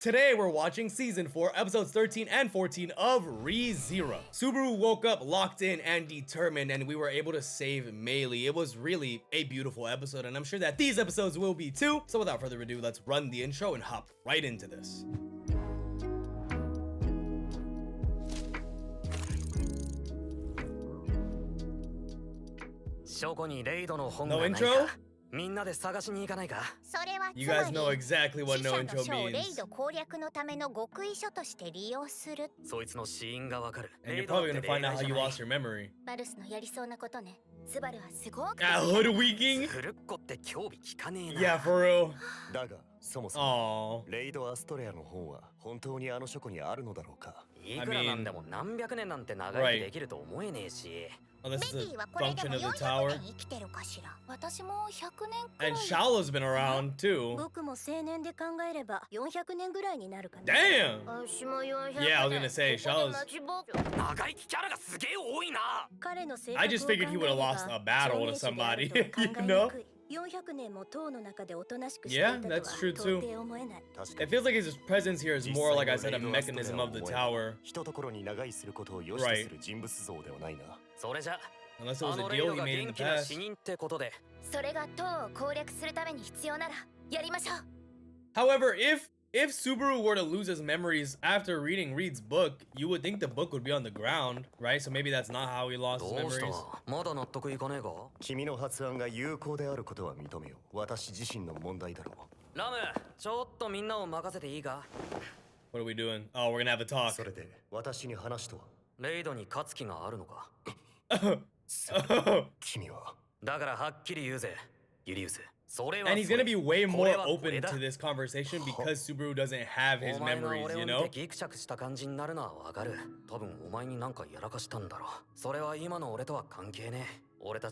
Today we're watching season 4, episodes 13 and 14 of ReZero. Subaru woke up locked in and determined, and we were able to save Meili. It was really a beautiful episode, and I'm sure that these episodes will be too. So without further ado, let's run the intro and hop right into this. No intro? You guys know exactly what no intro means. And you're probably gonna find out how you lost your memory. Hoodwinking? Yeah, for real. Aww. Oh, this is a function of the tower. And Shallow's been around too. Damn! Yeah, I was gonna say, Shallow's... I just figured he would have lost a battle to somebody, you know? Yeah, that's true too. It feels like his presence here is more, like I said, a mechanism of the tower. Right. Unless it was a deal he made in the past. However, if Subaru were to lose his memories after reading Reed's book, you would think the book would be on the ground, right? So maybe that's not how he lost his memories. What are we doing? Oh, we're gonna have a talk. And he's gonna be way more open to this conversation because Subaru doesn't have his memories, you know?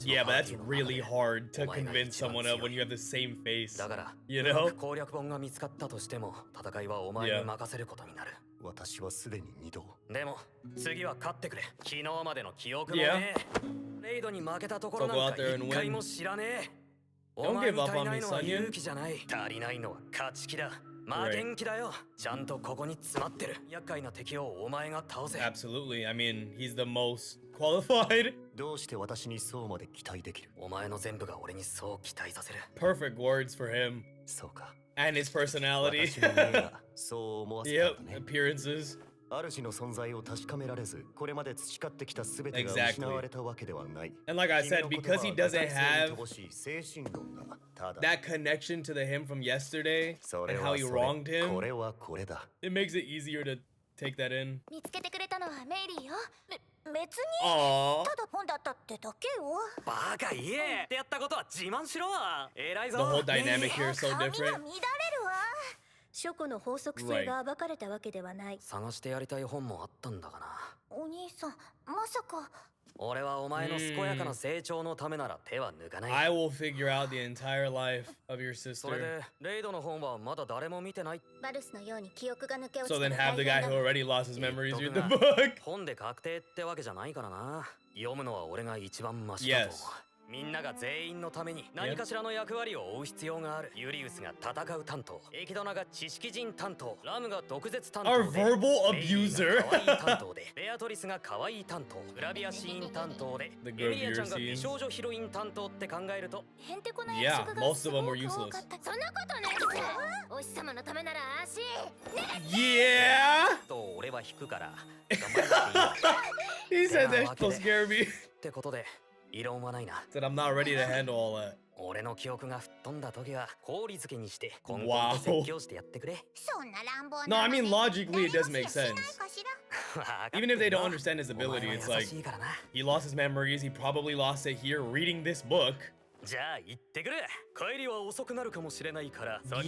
Yeah, but that's really hard to convince someone of when you have the same face, you know? Yeah. So go out there and win. Don't give up on me, Sonya. Absolutely. I mean, he's the most qualified. Perfect words for him. And his personality. Yep, appearances. Exactly. And like I said, because he doesn't have that connection to the him from yesterday and how he wronged him, it makes it easier to take that in. Aww. The whole dynamic here is so different. Right. I will figure out the entire life of your sister. So then have the guy who already lost his memories read the book. Yes. Our verbal abuser. The gravure scenes. Yeah, most of them were useless. Yeah. He said that don't scare me. Said I'm not ready to handle all that. Wow. No, I mean logically it does make sense. Even if they don't understand his ability, it's like he lost his memories, he probably lost it here reading this book.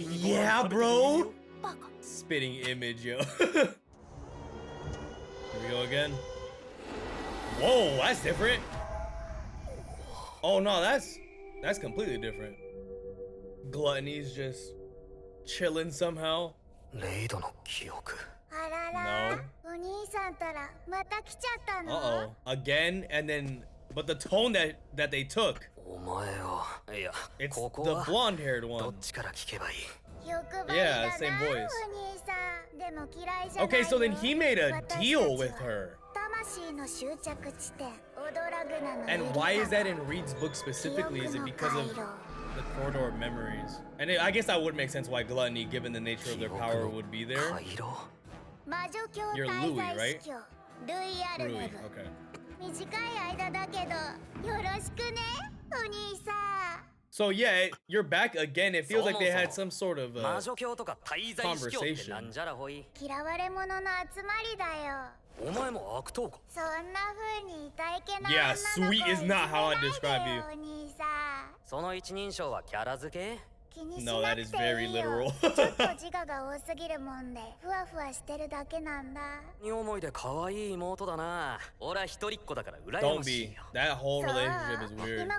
Yeah, bro. Spitting image, yo. Here we go again. Whoa, that's different. Oh no, that's completely different. Gluttony's just chilling somehow. No. Uh-oh. Again, and then, but the tone that they took. It's the blonde-haired one. Yeah, same voice. Okay, so then he made a deal with her. And why is that in Reed's book specifically? Is it because of the corridor of memories? And I guess that would make sense why gluttony, given the nature of their power, would be there. You're Louis, right? Louis, okay. So yeah, you're back again. It feels like they had some sort of conversation. Yeah, sweet is not how I describe you. No, that is very literal. Don't be. That whole relationship is weird.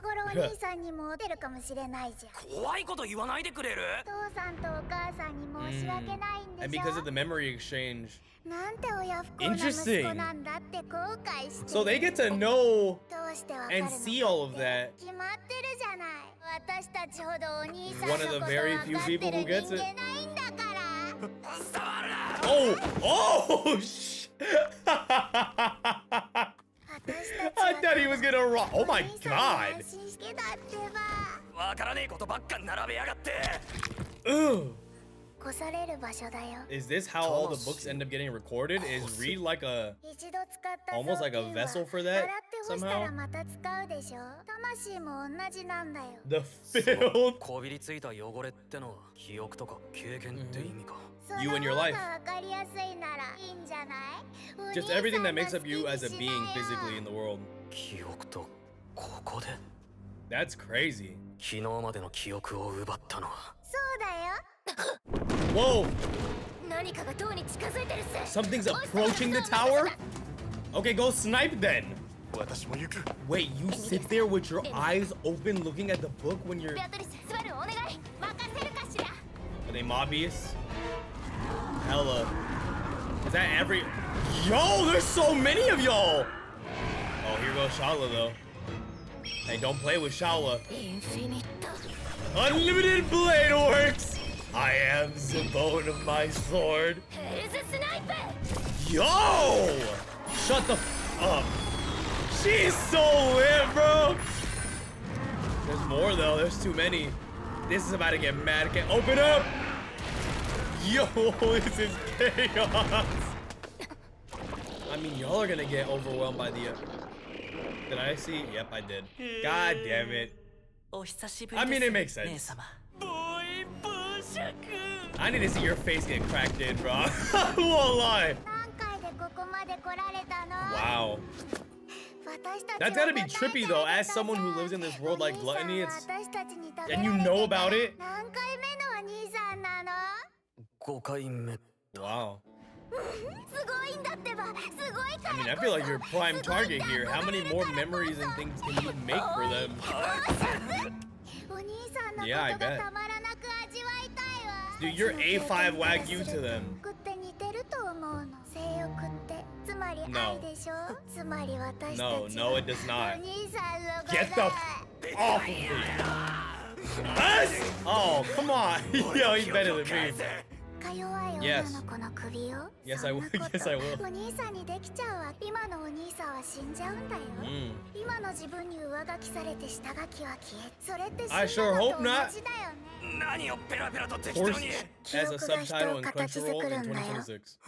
And because of the memory exchange. Interesting. So they get to know and see all of that. One of the very few people who gets it. Oh, shit. I thought he was gonna rock. Oh my god. Ugh. Is this how all the books end up getting recorded? Is Reed like almost like a vessel for that somehow? The film. You and your life. Just everything that makes up you as a being physically in the world. That's crazy. Whoa! Something's approaching the tower? Okay, go snipe then. Wait, you sit there with your eyes open looking at the book when you're... Are they mobbyists? Hella. Is that every... Yo, there's so many of y'all! Oh, here goes Shala though. Hey, don't play with Shala. Unlimited blade works! I am the bone of my sword. Yo! Shut the f up. She's so lit, bro. There's more though. There's too many. This is about to get mad. Can open up. Yo, this is chaos. I mean, y'all are gonna get overwhelmed by the. Did I see? Yep, I did. God damn it. I mean, it makes sense. I need to see your face get cracked in, bro. I won't lie. Wow. That's gotta be trippy though, as someone who lives in this world like gluttony, and you know about it. Wow. I mean, I feel like you're prime target here. How many more memories and things can you make for them? Yeah, I bet. Dude, you're A5 Wagyu to them. No. No, it does not. Get the f off of me. Us? Oh, come on. Yo, he's better than me. Yes. Yes, I will. Yes, I will. I sure hope not. Forced as a subtitle in Crunchyroll in 2026.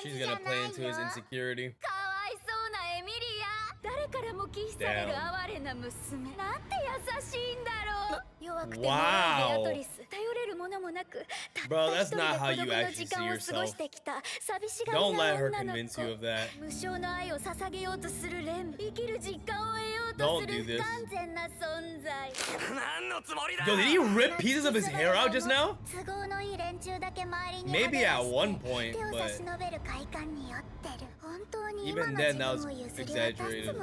She's gonna play into his insecurity. Damn. Wow. Bro, that's not how you actually see yourself. Don't let her convince you of that. Don't do this. Yo, did he rip pieces of his hair out just now? Maybe at one point, but even then that was exaggerated.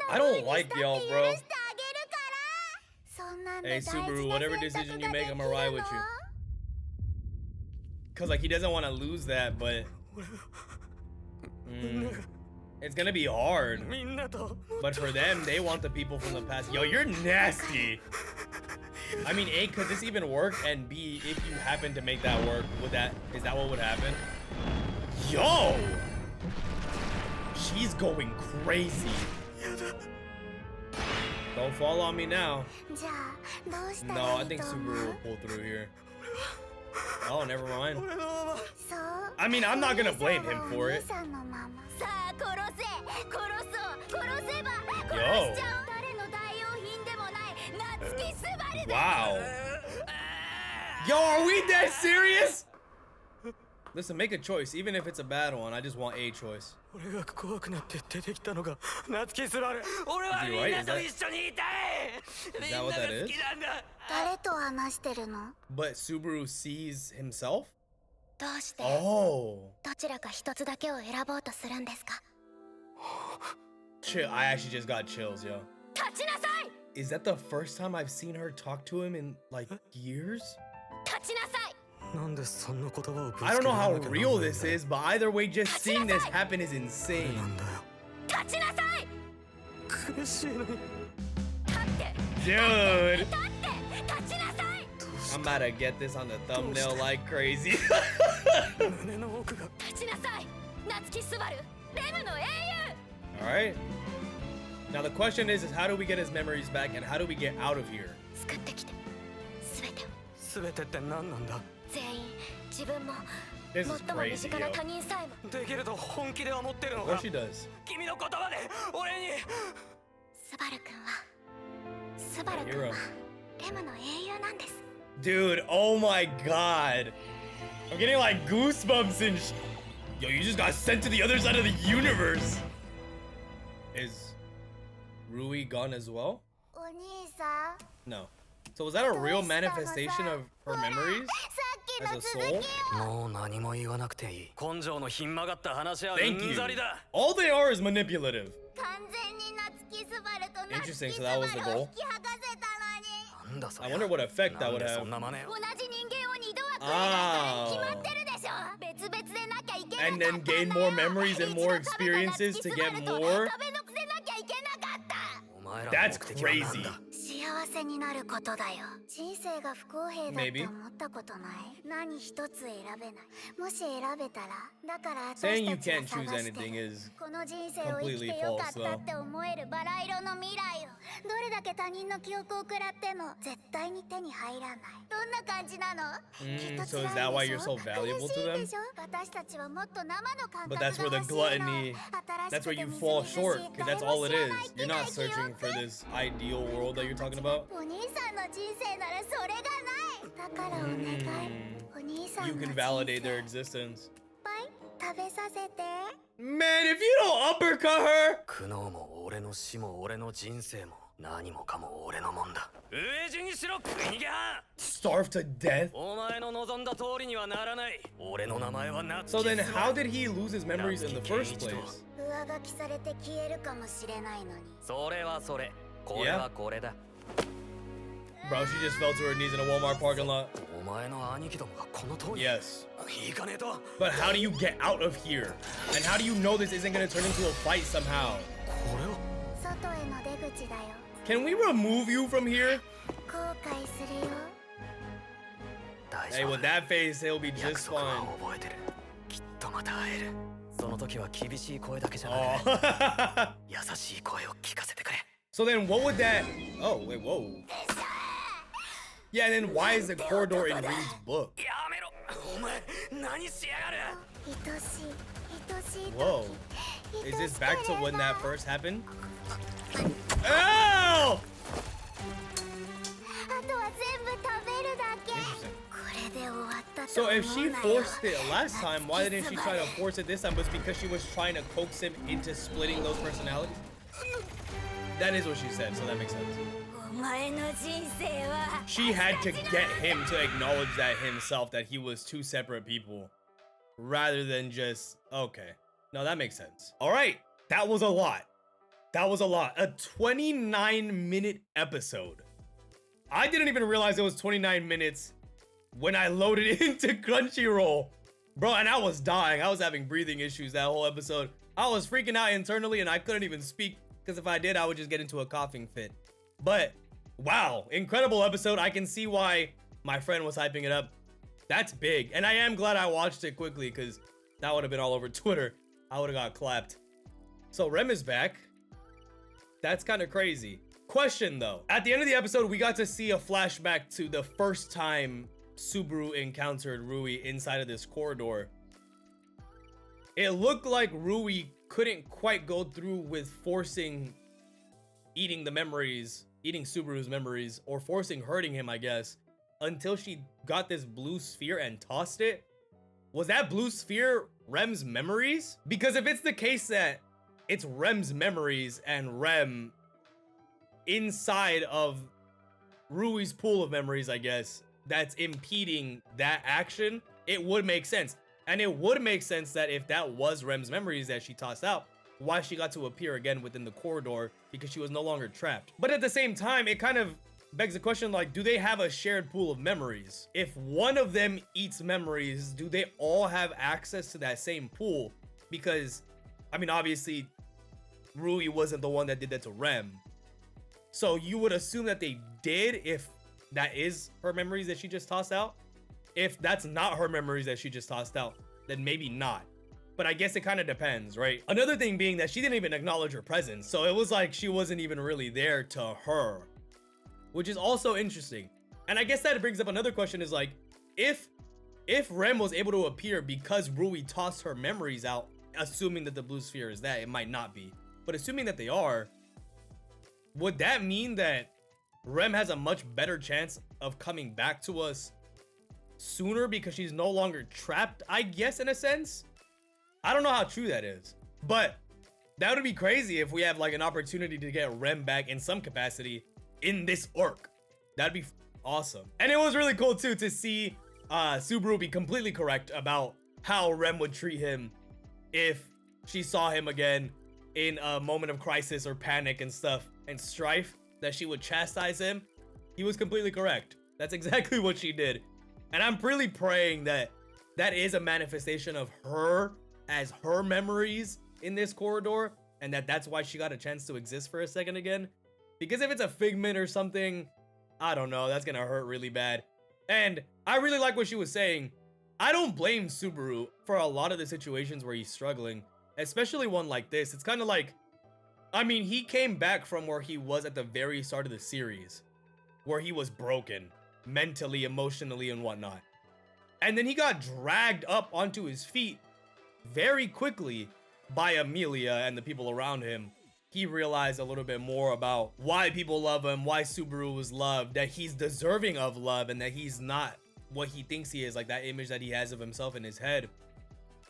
I don't like y'all, bro. Hey, Subaru, whatever decision you make, I'm gonna ride with you. Cause like he doesn't want to lose that, but It's gonna be hard. But for them, they want the people from the past. Yo, you're nasty. I mean, A, could this even work? And B, if you happen to make that work, is that what would happen? Yo! She's going crazy. Don't fall on me now. No, I think Subaru will pull through here. Oh, never mind. I mean, I'm not gonna blame him for it. Yo. Wow. Yo, are we that serious? Listen, make a choice, even if it's a bad one. I just want a choice. Is he right? Is that what that is? But Subaru sees himself? Oh. Chill. I actually just got chills, yo. Is that the first time I've seen her talk to him in like years? I don't know how real this is, but either way, just seeing this happen is insane. Dude! I'm about to get this on the thumbnail like crazy. Alright. Now the question is how do we get his memories back and how do we get out of here? This is crazy, yo. Of course she does. Hero. Dude, oh my god. I'm getting like goosebumps and yo, you just got sent to the other side of the universe. Is Rui gone as well? No. So was that a real manifestation of her memories? As a soul? Thank you. All they are is manipulative. Interesting, so that was the goal. I wonder what effect that would have. Oh. And then gain more memories and more experiences to get more? That's crazy. Maybe. Saying you can't choose anything is completely false, though. So is that why you're so valuable to them? But that's where the gluttony, that's where you fall short, because that's all it is. You're not searching for this ideal world that you're talking about. You can validate their existence. Man, if you don't uppercut her! Starve to death? So then how did he lose his memories in the first place? Yeah. Bro, she just fell to her knees in a Walmart parking lot. Yes. But how do you get out of here? And how do you know this isn't gonna turn into a fight somehow? Can we remove you from here? Hey, with that face, he'll be just fine. Oh. So then what would that... Oh, wait, whoa. Yeah, then why is the corridor in Reed's book? Whoa. Is this back to when that first happened? Oh! Interesting. So if she forced it last time, why didn't she try to force it this time? Was it because she was trying to coax him into splitting those personalities? That is what she said, so that makes sense. She had to get him to acknowledge that himself, that he was two separate people, rather than just, okay. No, that makes sense. All right, that was a lot. That was a lot. A 29-minute episode. I didn't even realize it was 29 minutes when I loaded into Crunchyroll. Bro, and I was dying. I was having breathing issues that whole episode. I was freaking out internally and I couldn't even speak because if I did, I would just get into a coughing fit. But wow, incredible episode. I can see why my friend was hyping it up. That's big. And I am glad I watched it quickly because that would have been all over Twitter. I would have got clapped. So Rem is back. That's kind of crazy. Question though. At the end of the episode, we got to see a flashback to the first time Subaru encountered Rui inside of this corridor. It looked like Rui couldn't quite go through with forcing eating Subaru's memories, or forcing hurting him, I guess, until she got this blue sphere and tossed it. Was that blue sphere Rem's memories? Because if it's the case that it's Rem's memories and Rem inside of Rui's pool of memories, I guess, that's impeding that action, it would make sense. And it would make sense that if that was Rem's memories that she tossed out, why she got to appear again within the corridor, because she was no longer trapped. But at the same time, it kind of begs the question, like, do they have a shared pool of memories? If one of them eats memories, do they all have access to that same pool? Because, I mean, obviously, Rui wasn't the one that did that to Rem. So you would assume that they did if that is her memories that she just tossed out. If that's not her memories that she just tossed out, then maybe not. But I guess it kind of depends, right? Another thing being that she didn't even acknowledge her presence. So it was like she wasn't even really there to her, which is also interesting. And I guess that brings up another question, is like, if Rem was able to appear because Rui tossed her memories out, assuming that the blue sphere is that, it might not be. But assuming that they are, would that mean that Rem has a much better chance of coming back to us sooner because she's no longer trapped, I guess, in a sense? I don't know how true that is, but that would be crazy if we have like an opportunity to get Rem back in some capacity in this arc. That'd be awesome. And it was really cool too to see Subaru be completely correct about how Rem would treat him if she saw him again in a moment of crisis or panic and stuff and strife, that she would chastise him. He was completely correct. That's exactly what she did. And I'm really praying that that is a manifestation of her as her memories in this corridor, and that's why she got a chance to exist for a second again. Because if it's a figment or something, I don't know, that's gonna hurt really bad. And I really like what she was saying. I don't blame Subaru for a lot of the situations where he's struggling, especially one like this. It's kind of like, I mean, he came back from where he was at the very start of the series, where he was broken mentally, emotionally, and whatnot. And then he got dragged up onto his feet very quickly by Amelia and the people around him. He realized a little bit more about why people love him, why Subaru was loved, that he's deserving of love, and that he's not what he thinks he is, like that image that he has of himself in his head.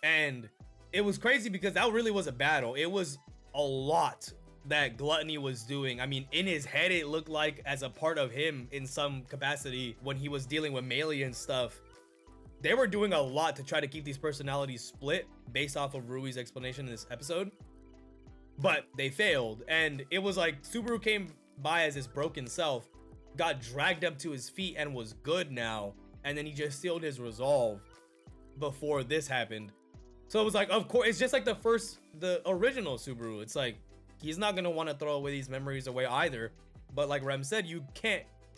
And it was crazy because that really was a battle. It was a lot that Gluttony was doing. I mean, in his head, it looked like as a part of him in some capacity when he was dealing with Melee and stuff. They were doing a lot to try to keep these personalities split based off of Rui's explanation in this episode, but they failed. And it was like Subaru came by as his broken self, got dragged up to his feet and was good now, and then he just sealed his resolve before this happened. So it was like, of course, it's just like the original Subaru. It's like, he's not gonna want to throw away these memories away either. But like Rem said, you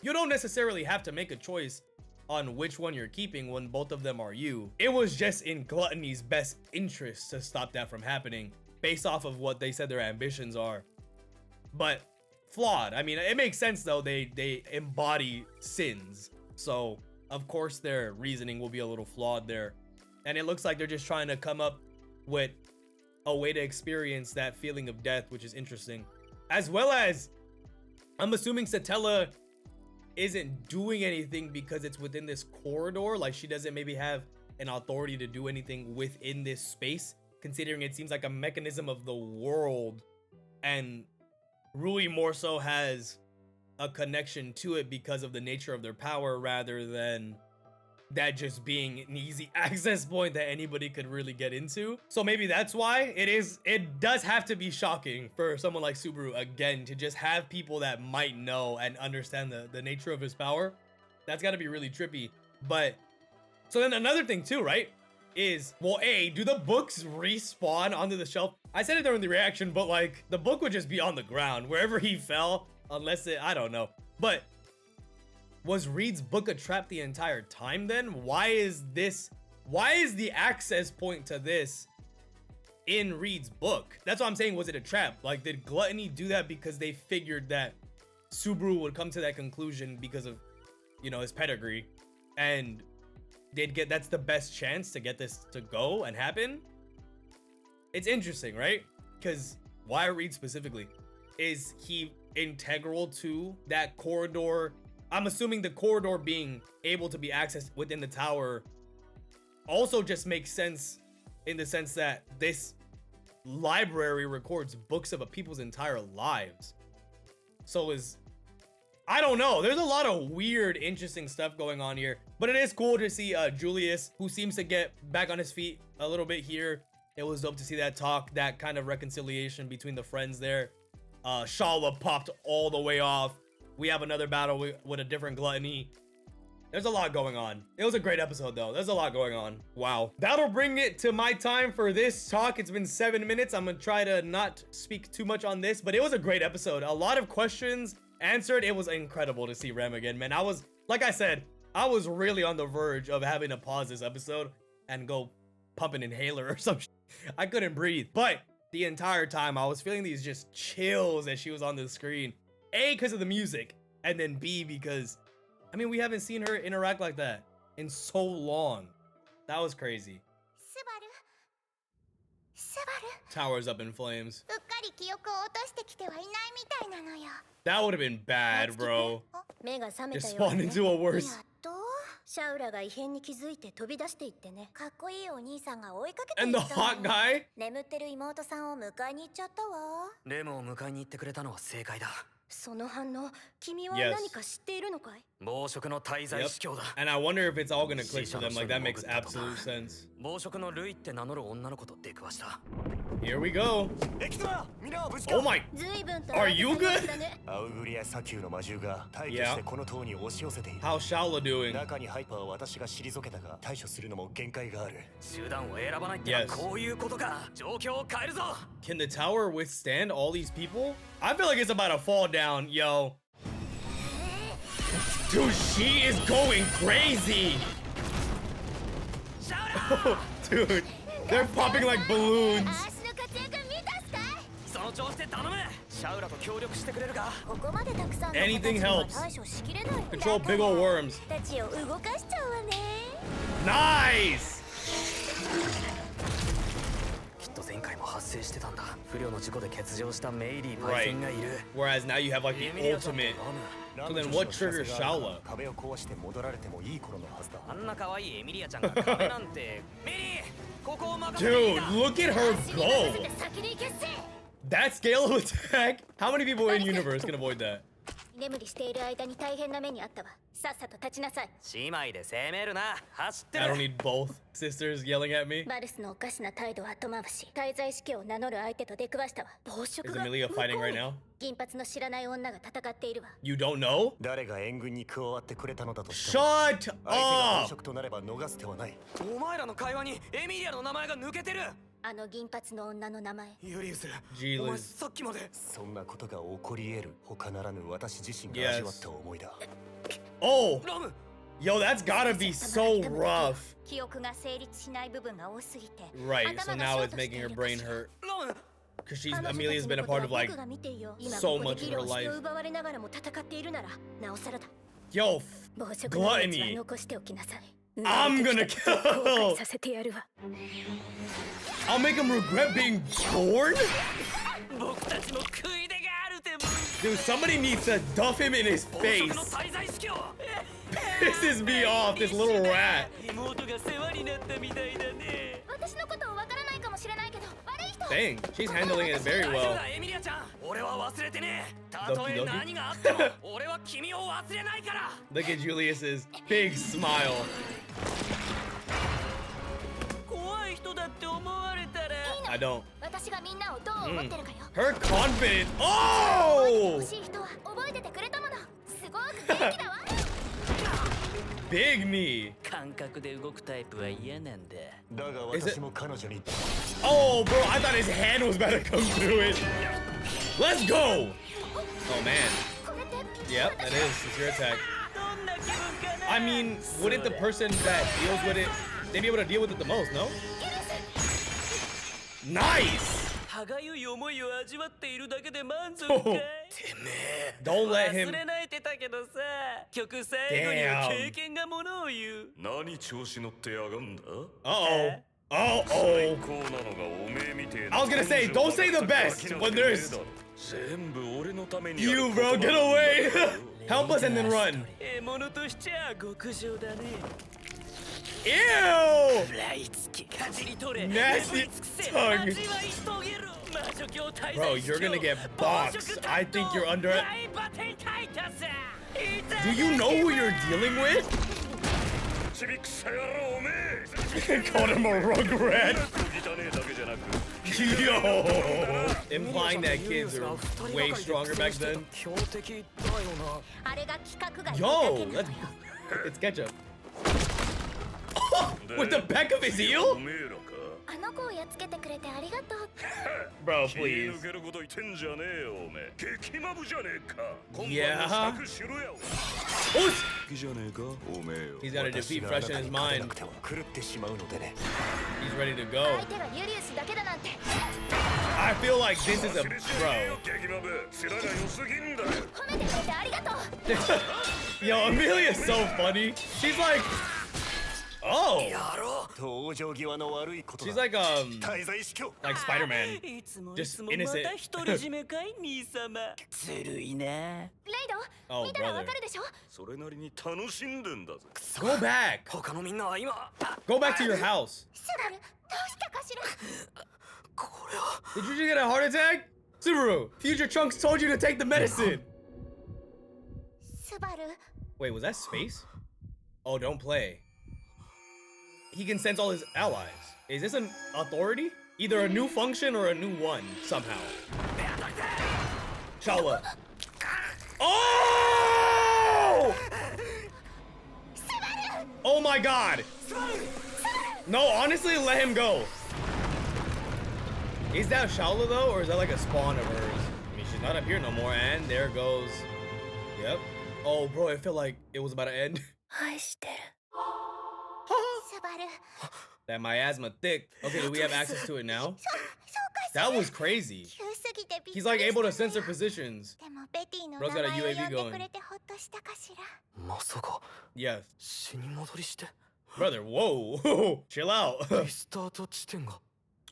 don't necessarily have to make a choice on which one you're keeping when both of them are you. It was just in Gluttony's best interest to stop that from happening based off of what they said their ambitions are. But flawed. I mean, it makes sense though. They embody sins. So of course their reasoning will be a little flawed there. And it looks like they're just trying to come up with a way to experience that feeling of death, which is interesting. As well as, I'm assuming Satella isn't doing anything because it's within this corridor. Like, she doesn't maybe have an authority to do anything within this space, considering it seems like a mechanism of the world, and Rui more so has a connection to it because of the nature of their power, rather than that just being an easy access point that anybody could really get into. So maybe that's why it does have to be shocking for someone like Subaru, again, to just have people that might know and understand the nature of his power. That's got to be really trippy. But so then another thing too, right? is, well, A, do the books respawn onto the shelf? I said it during the reaction, but like the book would just be on the ground wherever he fell, unless it, I don't know. But was Reed's book a trap the entire time then? Why is the access point to this in Reed's book? That's what I'm saying. Was it a trap? Like, did Gluttony do that because they figured that Subaru would come to that conclusion because of, you know, his pedigree, and they'd get, that's the best chance to get this to go and happen? It's interesting, right? Because why Reed specifically? Is he integral to that corridor? I'm assuming the corridor being able to be accessed within the tower also just makes sense in the sense that this library records books of a people's entire lives. So I don't know. There's a lot of weird, interesting stuff going on here, but it is cool to see Julius, who seems to get back on his feet a little bit here. It was dope to see that talk, that kind of reconciliation between the friends there. Shala popped all the way off. We have another battle with a different Gluttony. There's a lot going on. It was a great episode though. There's a lot going on. Wow. That'll bring it to my time for this talk. It's been 7 minutes. I'm gonna try to not speak too much on this, but it was a great episode. A lot of questions answered. It was incredible to see Rem again, man. Like I said, I was really on the verge of having to pause this episode and go pump an inhaler or some shit. I couldn't breathe, but the entire time I was feeling these just chills as she was on the screen. A, because of the music, and then B, because I mean, we haven't seen her interact like that in so long. That was crazy. Tower's up in flames. That would have been bad, bro. Just spawned into a worse. And the hot guy? その反応、君は何か知っているのかい? 暴食の滞在司教だ。 And I wonder if it's all gonna click for them. Like, that makes absolute sense. 暴食のルイって名乗る女の子と出くわした。 Here we go. Oh my! Are you good? Yeah. How's Shala doing? 中にハイパーは私が退けたが、対処するのも限界がある。手段を選ばないってのはこういうことか。状況を変えるぞ。 Can the tower withstand all these people? I feel like it's about to fall down, yo. Dude, she is going crazy. Dude, they're popping like balloons. Anything helps. Control big ol' worms. Nice! きっと前回も発生してたんだ。不慮の事故で欠場したメイリーパイセンがいる。 Whereas now you have like the ultimate. So then what triggers Shala? 壁を壊して戻られてもいい頃のはずだ。あんな可愛いエミリアちゃんが壁なんて。メリー、ここを任せて。 Dude, look at her go! That scale of attack? How many people in universe can avoid that? 眠りしている間に大変な目にあったわ。さっさと立ちなさい。姉妹で攻めるな。走ってる。 I don't need both sisters yelling at me. バルスのおかしな態度は後回し。滞在指揮を名乗る相手と出くわしたわ。暴食 Is が Amelia fighting right now? 銀髪の知らない女が戦っているわ。 You don't know? 誰が援軍に加わってくれたのだとして Shut 相手が暴 up! 食となれば逃す手はない。お前らの会話にエミリアの名前が抜けてる。あの銀髪の女の名前。ユリウス、 Jealous. お前さっきまでそんなことが起こり得る。他ならぬ私自身が味わった思いだ。 Oh! ラム Yo, that's gotta be so rough. 記憶が成立しない部分が多すぎて。 Right, so now it's making her brain hurt. ラム Because Amelia's been a part of like so much of her life. 奪われながらも戦っているならなおさらだ。 Yo, 暴食のやつは Gluttony. 残しておきなさい。 I'm gonna kill. 後悔させてやるわ。 I'll make him regret being born? 僕たちも食い出があるって。 Dude, somebody needs to duff him in his 暴食 face. の滞在司教。 Pisses me off, this little rat. 妹が世話になったみたいだね。私のことをわからないかもしれないけど悪い人。 Dang, she's handling it very 大丈夫 well. だエミリアちゃん。俺は忘れてねえ。たとえ何があっても俺は君を忘れないから。 Look at Julius's big smile. 怖い人だって思われたら。 I don't. 私がみんなをどう思ってるかよ。 Her confident. Oh! 欲しい人は覚えててくれたもの。すごく元気だわ。 Big me. 必感覚で動くタイプは嫌なんだ。だが私も彼女に Oh, bro, I thought his hand was about to come through it. Let's go! Oh, man. Yep, that is. It's your attack. I mean, wouldn't the person that deals with it, they'd be able to deal with it the most, no? Nice! 歯がゆい思いを味わっているだけで満足 Oh. かい Don't let 忘 him... れないてたけどさ、曲最後には経験がものを言う。何調子乗ってやがんだ Uh-oh. Uh-oh. 最高なのがおめえみてえな I was gonna say, don't say the best when there's... 全部俺のために You, bro, get away! Help us and then run. 獲物としちゃ極上だね。 Ew! 食らいつき、かじり取れ、 Nasty 味 tongue. わい遂げる。魔女教滞 Bro, 在 you're gonna get boxed. I think you're under it. 大馬天書いたさ。 Do you know who you're dealing with? ちびくさ野郎おめえ Called him a rugrat. 汚ねえだけじゃなく Yo! Implying that kids are way stronger back then. 強敵だよな。あれが規格外 Yo! It's ketchup. With the back of his お heel? めえらかあの子をやっつけてくれてありがとう Bro, 気抜 please. けること言ってんじゃねえよおめえ激マブじゃねえか今いやー晩の支度しろや Oh, 好きじゃねえかおめえよ he's got a defeat fresh in his mind. 狂ってしまうのでね He's ready to go. 相手がユリウスだけだなんて I feel like this is a bro. 激マブ面が良すぎんだよ 褒めてくれてありがとう Yo, Amelia's so funny. She's like, oh, 登場際の悪いこと she's だ like滞在しろ like Spider-Man. いつも Just ま innocent. た独り占めかい兄様。ずるいな。レイ Oh, ド見たらわ brother. かるでしょそれなりに楽しんでんだぞ Go back. 他のみんなは今、 Go back to your house. スバルどうしたかしら これは Did you just get a heart attack? Subaru, Future Trunks told you to take the medicine. スバル Wait, was that space? Oh, don't play. He can sense all his allies. Is this an authority? Either a new function or a new one, somehow. Shala. Oh! Oh my god! No, honestly, let him go. Is that Shala though, or is that like a spawn of hers? I mean, she's not up here no more, and there goes. Yep. Oh, bro, it felt like it was about to end. 愛してるスバル That miasma thick. Okay, do we have access to it now? そうか That was crazy. 急すぎてびっくり He's した like able to のよ censor positions. でもベティの Bro's 名 got a 前を UAV 呼んで going. くれてほっとしたかしらまさか Yes. 死に戻りして Brother, whoa. Chill out. リスタート地点が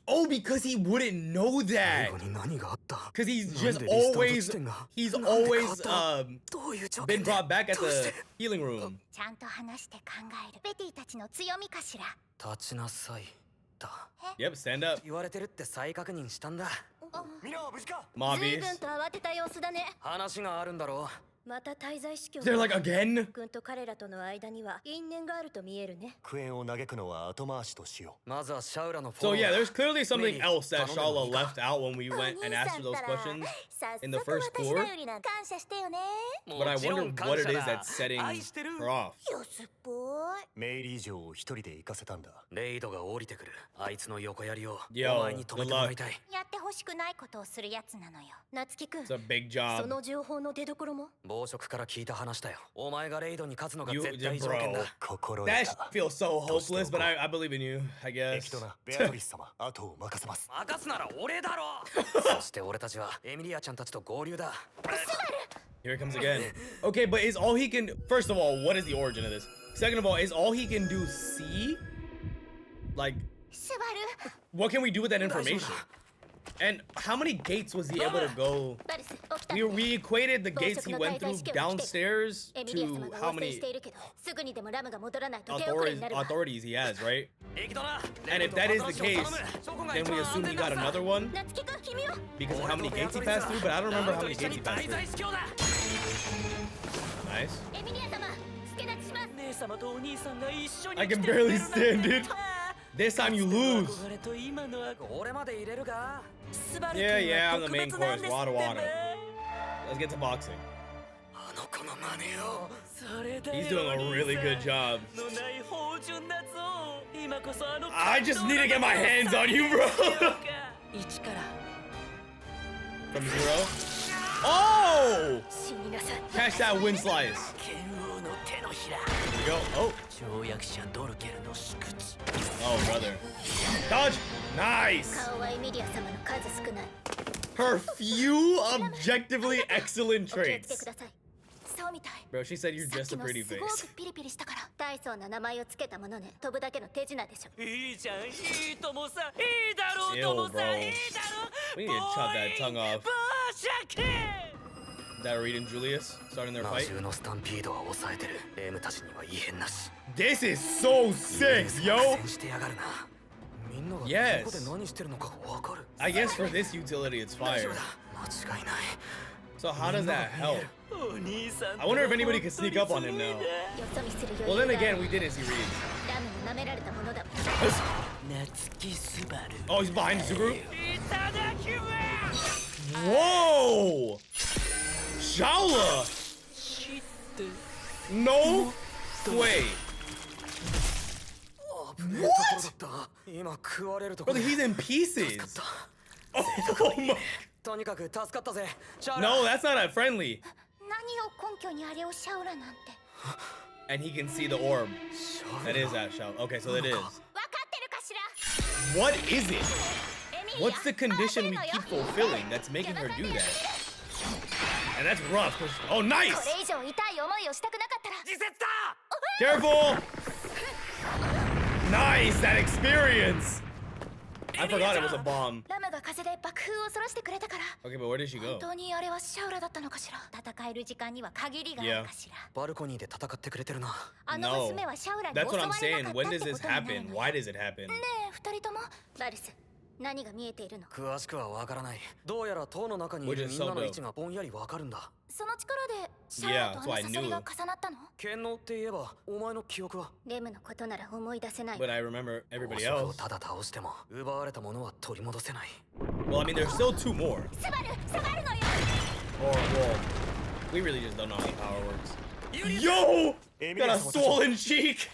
Oh, because he wouldn't know 最 that. 後に何があった Because he's なん just でリスタート always, 地点が he's なんで変わ always ったどういう条 been 件で brought back at どうし the て healing room. ちゃんと話して考えるベティたちの強みかしら立ちなさいだ Yep, stand up. 言われてるって再確認したんだみんなは無事か Mobbies. 随分と慌てた様子だね話があるんだろまた滞在式を They're like, again? 君と彼らとの間には因縁があると見えるねクエンを嘆くのは後回しとしよまずはシャウラのフォ So ロー yeah, there's clearly something Maybe. else that Shala Tanonde left out when we went and asked her those questions in the first tour. 私よりな感謝してよね But I もちろ wonder ん感 what 謝 it is だ that's setting 愛してる her off. 安っぽいメイリー城を一人で行かせたんだレイドが降りてくるあいつの横槍を Yo, お前に止めてもらいたいやってほしくないことをするやつなのよ夏樹くん It's a big そ job. の情報の出所も暴食から聞いた話だよお前がレイドに勝つのが You- 絶対条件 bro. だ心得 That た feels so hopeless, but I believe in you, I エ guess. キトナベアトリス様後を任せます任すなら俺だろそして俺たちはエミリアちゃんたちと合流だ Here it comes again. Okay, but is all he can... First of all, what is the origin of this? Second of all, is all he can do C? Like, スバル what can we do with that information? And how many gates was he able to go? バルス起きた We equated the gates he went through downstairs エミリア様 to が how 応戦 many しているけどすぐにでもラムが戻らないと手遅れになるわ authorities he has, right? エキドナ And if that is the case, then we assume he got another one 夏樹くん君は because of how many gates he passed through, but I don't remember how many gates he passed 滞在 through. 司教だ Nice. エミリア様助立ちします姉様とお兄さんが一緒に I can barely stand it. This time you lose. 憧れと今のは俺まで入れるがスバル Yeah, 君 yeah, は I'm the 特 main 別なん course. です Wada って wada. ね Let's get to boxing. あの子の真似をそれだよ He's doing a really good job. のない放順だぞ。今こそあの I just need to get my hands on you, bro. 一から From zero. Oh! 死になさい。 Catch that wind slice. 剣王の手のひら。 Here we go. Oh. 跳躍者ドルケルの宿地。 Oh, brother. Dodge. Nice. 顔はエミリア様の数少ない。 Her few objectively excellent お気をつけ traits. ください。そうみたい。 Bro, she said you're さっ just き a の pretty すご face. くピリピリしたから大層な名前をつけたものね。飛ぶだけの手品でしょ。いいじゃん、いいともさ、いいだろう Ew, ともさ、 bro. いいだろう。 We need to chop that tongue off. ボーシャケ。 Is that Reed and Julius starting their 魔 fight? 獣のスタンピードは抑えてる。レムたちには異変なし。 This is so sick, yo. 苦戦してやがるな。みんなが Yes. どこで何してるのかがわかる。 I guess for this utility, it's 大 fire. 丈夫だ。間違いない。 So how does that help? お兄さん I wonder if anybody can sneak up on him now. よそ見する Well, 余 then 裕があ again, る。 we didn't see Reed. ラムも舐められたものだもん。夏木スバル。 Oh, he's behind Subaru? いただきます。 Whoa! Shaola! 知って。 No way. 危ねえところだった。今食われるとこ Brother, ろで he's in pieces. Oh my. とにかく助かったぜ。シャーラ No, that's not a friendly. 何を根拠にあれをシャオラなんて。 And he can see the orb. シャー That ラ is that shout. Okay, so that is. わかってるかしら。 What is it? エミリア What's the condition we keep fulfilling that's making her do that? And that's rough. 'Cause- oh, こ nice! れ以上痛い思いをしたくなかったら。自説だ。 Careful! Nice, that experience! I forgot it was a bomb. ラムが風で爆風をそらしてくれたから。 Okay, but where did she 本 go? 当にあれはシャオラだったのかしら。戦える時間には限りがあるかしら。バルコニーで戦ってくれてるな。あの No. 娘はシャオラに That's 襲わ what れ I'm な saying. かった When っ does て this ことになる happen? の Why does it happen? ねえ、二人とも。バルス、何が見えているの？詳しくはわからない。どうやら塔の中にいる Which み is んなの so 位置がぼんやりわかるんだ。その力でシャオラとあのサソリが重なったの？剣能って言えばお前の記憶は。レムのことなら思い出せない。 But I remember 宝 everybody 飾を else. ただ倒しても奪われたものは取り戻せない。 Well, I mean, there's still two more. スバル、下がるのよ。 Or, well, we really just don't know how the power works. Yo! Got a swollen cheek!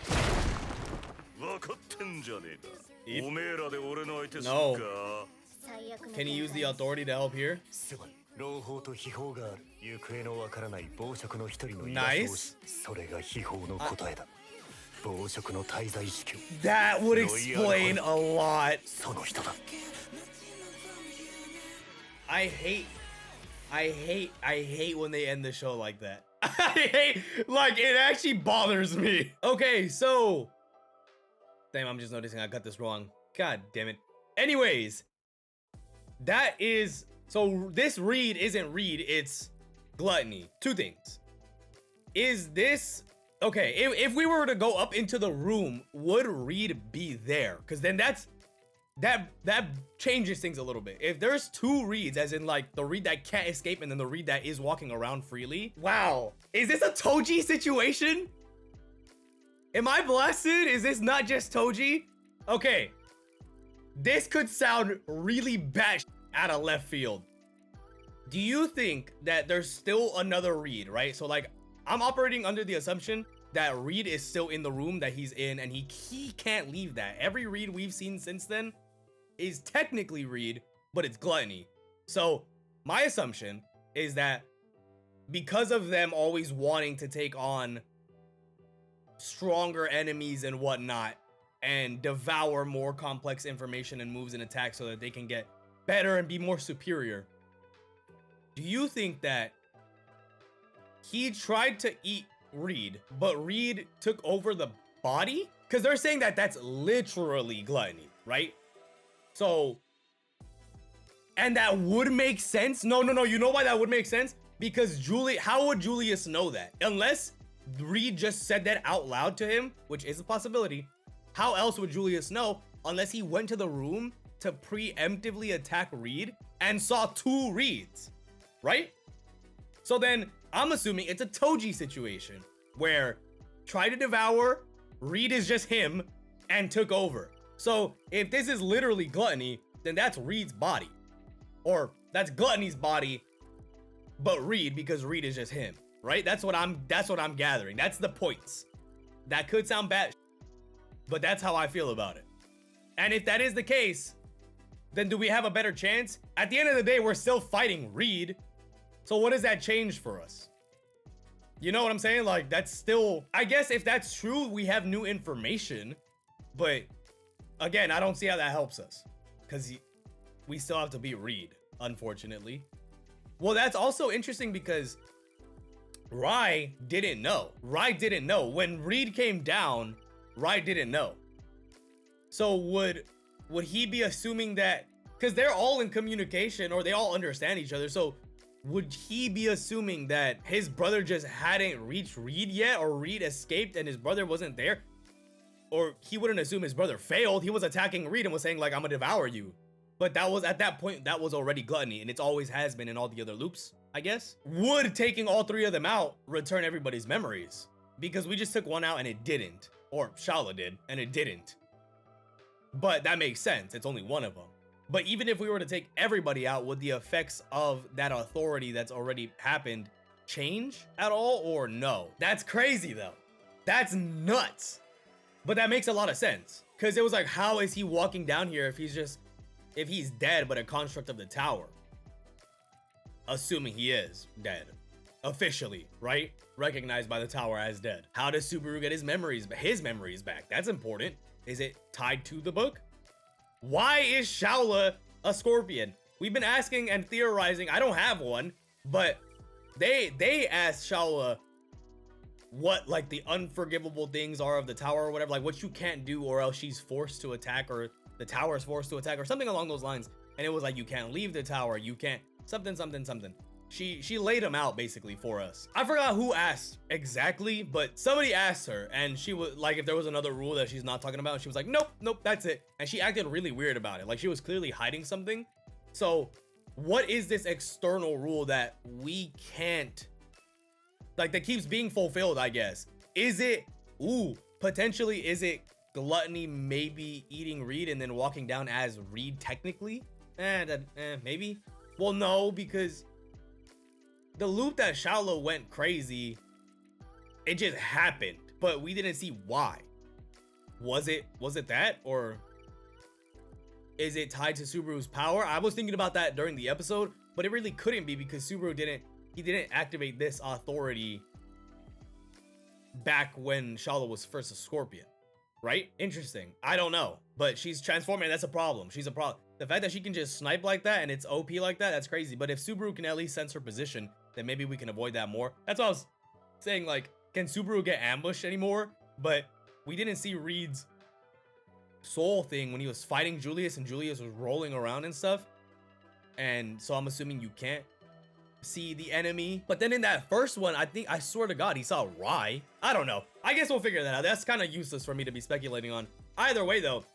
分かってんじゃねえか。 If- おめえらで俺の相手する No. か。最悪の Can he use the 展開 authority to help here? すまん。朗報と秘宝がある。行方のわからない暴食の一人の居 Nice. 場所をしそれが秘宝の答えだ。暴食の滞在死去。 That would explain a lot. その人だ。I hate when they end the show like that. I hate, like, it actually bothers me. Okay, so. Damn, I'm just noticing I got this wrong. God damn it. Anyways, that is. So this Reed isn't Reed, it's gluttony. Two things. Is this. Okay, if we were to go up into the room, would Reed be there? Because then that changes things a little bit. If there's two Reeds, as in like the Reed that can't escape and then the Reed that is walking around freely. Wow. Is this a Toji situation? Am I blasted? Is this not just Toji? Okay. This could sound really bad out of left field. Do you think that there's still another Reed, right? So like, I'm operating under the assumption that Reed is still in the room that he's in and he can't leave that. Every Reed we've seen since then is technically Reed, but it's gluttony. So my assumption is that because of them always wanting to take on stronger enemies and whatnot and devour more complex information and moves and attacks so that they can get better and be more superior, do you think that he tried to eat Reed, but Reed took over the body? Because they're saying that that's literally gluttony, right? So, and that would make sense. No. You know why that would make sense? Because how would Julius know that? Unless Reed just said that out loud to him, which is a possibility. How else would Julius know unless he went to the room to preemptively attack Reed and saw two Reeds, right? So then I'm assuming it's a Toji situation where try to devour, Reed is just him and took over. So if this is literally gluttony, then that's Reed's body. Or that's gluttony's body, but Reed because Reed is just him, right? That's what I'm gathering. That's the points. That could sound bad, But that's how I feel about it. And if that is the case, then do we have a better chance? At the end of the day, we're still fighting Reed. So what does that change for us? You know what I'm saying? Like, that's still, I guess if that's true, we have new information. But again, I don't see how that helps us, because we still have to beat Reed, unfortunately. Well, that's also interesting because Rai didn't know. Rai didn't know. When Reed came down, Rai didn't know. So would he be assuming that, because they're all in communication or they all understand each other, so would he be assuming that his brother just hadn't reached Reed yet, or Reed escaped and his brother wasn't there? Or he wouldn't assume his brother failed. He was attacking Reed and was saying like, I'm gonna devour you. But that was, at that point, that was already gluttony, and it's always has been in all the other loops, I guess. Would taking all three of them out return everybody's memories? Because we just took one out and it didn't. Or Shala did, and it didn't. But that makes sense. It's only one of them. But even if we were to take everybody out, would the effects of that authority that's already happened change at all, or no? That's crazy though. That's nuts. But that makes a lot of sense, because it was like, how is he walking down here if he's dead but a construct of the tower? Assuming he is dead. Officially, right? Recognized by the tower as dead. How does Subaru get his memories back? That's important. Is it tied to the book? Why is Shaula a scorpion? We've been asking and theorizing. I don't have one, but they asked Shaula what like the unforgivable things are of the tower or whatever, like what you can't do or else she's forced to attack, or the tower is forced to attack, or something along those lines. And it was like, you can't leave the tower, you can't something. She laid them out basically for us. I forgot who asked exactly, but somebody asked her, and she was like, if there was another rule that she's not talking about, and she was like, nope, that's it. And she acted really weird about it. Like she was clearly hiding something. So what is this external rule that we can't, like, that keeps being fulfilled, I guess? Is it, potentially, is it gluttony, maybe eating Reed and then walking down as Reed technically? Maybe. Well, no, because the loop that Shaula went crazy, it just happened, but we didn't see why. Was it that, or is it tied to Subaru's power? I was thinking about that during the episode, but it really couldn't be, because Subaru didn't activate this authority back when Shaula was first a scorpion, right? Interesting. I don't know, but she's transforming. That's a problem. She's a problem. The fact that she can just snipe like that and it's OP like that, that's crazy. But if Subaru can at least sense her position, then maybe we can avoid that more. That's what I was saying, like, can Subaru get ambushed anymore? But we didn't see Reed's soul thing when he was fighting Julius and Julius was rolling around and stuff. And so I'm assuming you can't see the enemy. But then in that first one, I swear to God, he saw Rai. I don't know. I guess we'll figure that out. That's kind of useless for me to be speculating on. Either way though,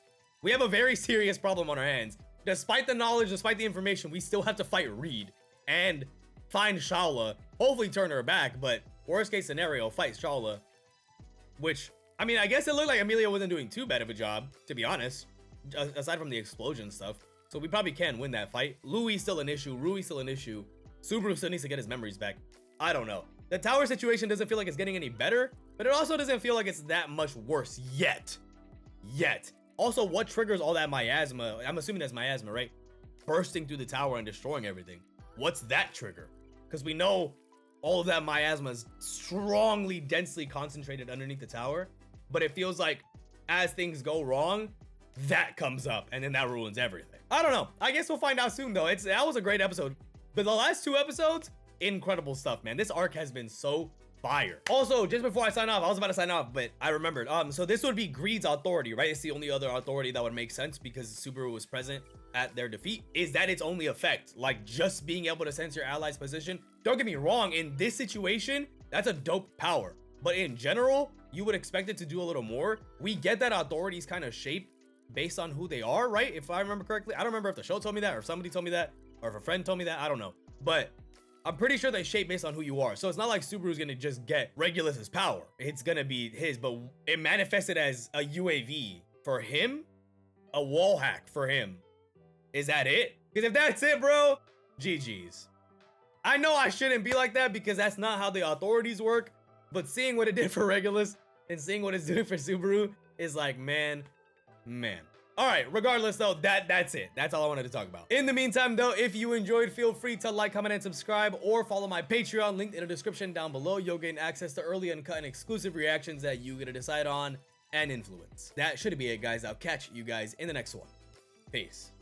we have a very serious problem on our hands. Despite the knowledge, despite the information, we still have to fight Reed and find Shaula, hopefully turn her back, but worst case scenario, fight Shaula. Which, I mean, I guess it looked like Amelia wasn't doing too bad of a job, to be honest, aside from the explosion stuff. So we probably can win that fight. Louis still an issue, Rui still an issue. Subaru still needs to get his memories back. I don't know. The tower situation doesn't feel like it's getting any better, but it also doesn't feel like it's that much worse yet. Also, what triggers all that miasma? I'm assuming that's miasma, right? Bursting through the tower and destroying everything. What's that trigger? Because we know all of that miasma is strongly, densely concentrated underneath the tower. But it feels like as things go wrong, that comes up and then that ruins everything. I don't know. I guess we'll find out soon though. That was a great episode. But the last two episodes, incredible stuff, man. This arc has been so fire. Also, just before I sign off, I was about to sign off, but I remembered. So this would be Greed's authority, right? It's the only other authority that would make sense because Subaru was present at their defeat. Is that its only effect? Like just being able to sense your ally's position? Don't get me wrong, in this situation, that's a dope power. But in general, you would expect it to do a little more. We get that authorities kind of shape based on who they are, right? If I remember correctly. I don't remember if the show told me that or if somebody told me that or if a friend told me that. I don't know. But I'm pretty sure they shape based on who you are. So it's not like Subaru's gonna just get Regulus's power. It's gonna be his, but it manifested as a UAV for him, a wall hack for him. Is that it? Because if that's it, bro, GG's. I know I shouldn't be like that because that's not how the authorities work, but seeing what it did for Regulus, and seeing what it's doing for Subaru is like, man. All right, regardless though, that's it. That's all I wanted to talk about. In the meantime though, if you enjoyed, feel free to like, comment, and subscribe, or follow my Patreon linked in the description down below. You'll gain access to early, uncut, and exclusive reactions that you get to decide on and influence. That should be it, guys. I'll catch you guys in the next one. Peace.